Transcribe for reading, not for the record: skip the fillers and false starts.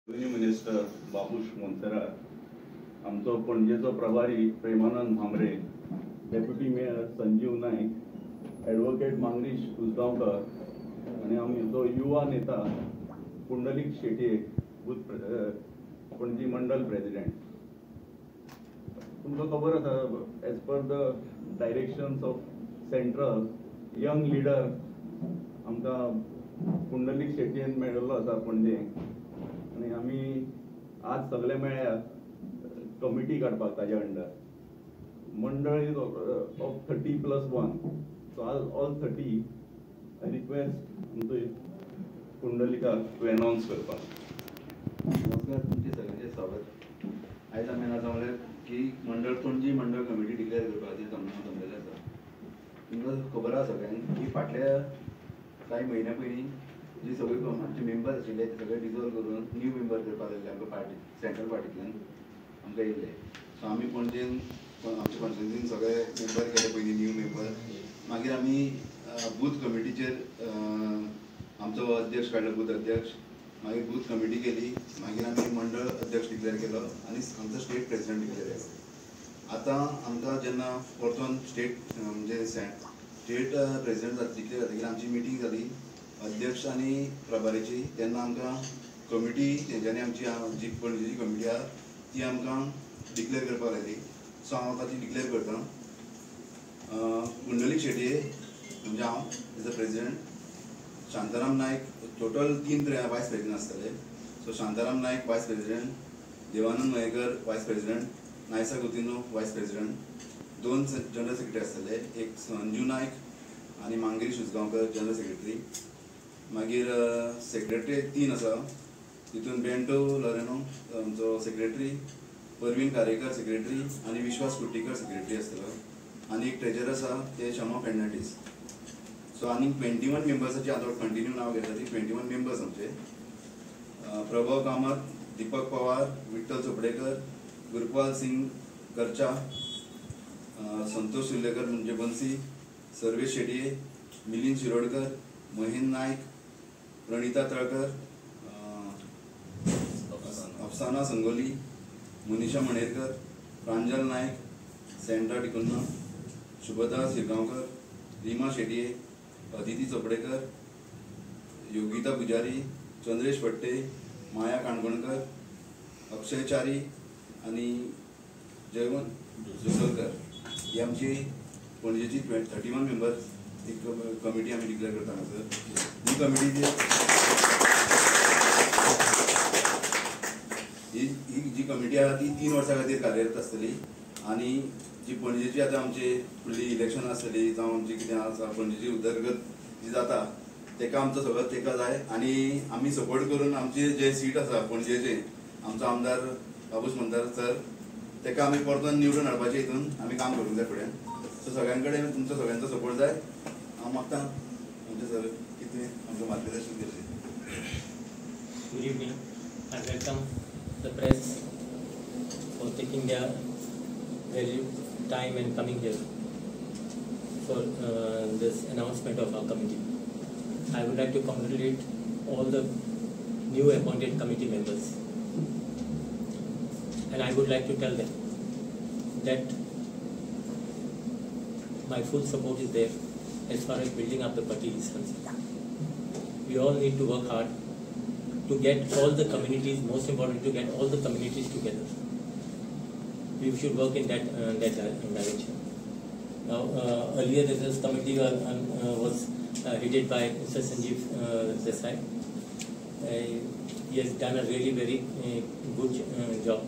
Revenue minister Babush Monserrate, आमचो पणजेचो प्रभारी Premanand Bhambre, deputy mayor Sanjeev Naik, advocate Mangrish Usgaonkar आणि आमचो युवा नेता पुंडलिक शेटये, पणजी मंडल प्रेसिडेंट. तुमकां खबर आसा, as per the directions of central young leader आमकां पुंडलिक शेटयेन मेळिल्लो आसा पणजे. आणि आम्ही आज सगळे मेळ्यात कमिटी काडपाक ताजे अंडर. मंडळ is of 30+1. So all 30 I request आमचो पुंडलिकाक टू अनाउन्स करपाक. नमस्कार, तुमचे सगळ्यांचे स्वागत. आयज आमी हांगा जमले की मंडळ पणजी मंडळ कमिटी डिक्लेअर करपाची जमलेले आसा. तुमकां खबर आसा सगळ्यांक की फाटल्या कांय म्हयन्या पयलीं जी सगळे आमचे मेंबर्स आशिल्ले ते सगळे डिजॉल्व करून न्यू मेंबर करपाक लागले. आमकां पार्टी सेंट्रल पार्टींतल्यान आमकां येयल्ले. सो आमी पणजेन आमच्या कॉन्स्टिट्युन्सीन सगळे मेंबर केले पयलीं न्यू मेंबर. मागीर आमी बूथ कमिटीचेर आमचो अध्यक्ष काडलो, बूथ अध्यक्ष. मागीर बूथ कमिटी केली. मागीर आमी मंडळ अध्यक्ष डिक्लेअर केलो आनी आमचो स्टेट प्रेसिडेंट डिक्लेअर केलो. आतां आमकां जेन्ना परतून स्टेट म्हणजे स्टेट प्रेसिडेंट डिक्लेअर जातकीर आमची मिटींग जाली अध्यक्ष आनी प्रभारीची. तेन्ना आमकां कमिटी तेंच्यांनी आमची जी पणजेची कमिटी आहा ती आमकां डिक्लेअर करपाक लायली. सो हांव आतां ती डिक्लेअर करता. पुंडलीक शेटये म्हणजे हांव as a president, Shantaram Naik, total 3 vice president आसतले. सो शांताराम नायक वायस प्रेसिडेंट, देवानंद मयेकर वायस प्रेसिडेंट, नायसा गुतिनो वायस प्रेसिडेंट, 2 जनरल सेक्रेटरी आसतले, एक संजू नायक आनी मांगरीश उसगांवकर जनरल सेक्रेटरी. मागीर सेक्रेटरी 3 आसा, तितून बेंटो लॉरेनो आमचो सेक्रेटरी, परवीन कारेकर सेक्रेटरी आनी विश्वास कुट्टीकर सेक्रेटरी आसतलो. आनी एक ट्रेजर आसा ते शमा फेर्नांडीस. सो आनी 21 मेंबर्साची आतां कंटिन्यू नांव घेता ती 21 मेंबर्स आमचे. प्रभाव कामत, दीपक पवार, विठ्ठल चोपडेकर, गुरपाल सिंग करचा, संतोष सुर्लेकर म्हणजे बन्सी, सर्वेश शेटये, मिलिंद शिरोडकर, महेंद्र नायक, प्रणिता तळकर, अफसाना संगोली, मनीषा मणेरकर, प्रांजल नायक, सेंड्रा डिकुन्ना, शुभदा शिरगांवकर, रिमा शेटये, अदिती चोपडेकर, योगिता पुजारी, चंद्रेश फट्टे, माया काणकोणकर, अक्षय चारी आणि जयवंत जोसलकर ही आमची पणजेची 31 मेंबर्स एक कमिटी आम्ही डिक्लेअर करता. ही कमिटी ही जी कमिटी आहा ती 3 वर्सां खातीर कार्यरत आसतली. आनी जी पणजेची आतां आमची फुडली इलेक्शन आसतली जावं आमची कितें आसा पणजेची उदरगत जी जाता तेका आमचो सगळो तेका जाय. आनी आमी सपोर्ट करून आमचे जे सीट आसा पणजेचे आमचो आमदार बाबूश मोन्सेरात सर तेका आमी परतून निवडून हाडपाचे हितून आमी काम करूंक जाय फुडें. सो सगळ्यां कडेन तुमचो सगळ्यांचो सपोर्ट जाय. हांव मागता आमचे सर कितें आमकां मार्गदर्शन करचें. Good evening. I welcome the press for taking their valued time and coming here for this announcement of our committee. I would like to congratulate all the new appointed committee members, and I would like to tell them that my full support is there as far as building up the party is concerned. We all need to work hard to get all the communities, most important to get all the communities together. We should work in that direction. Now, earlier this committee was headed by Mr. Sanjeev Desai. He has done a really very good job.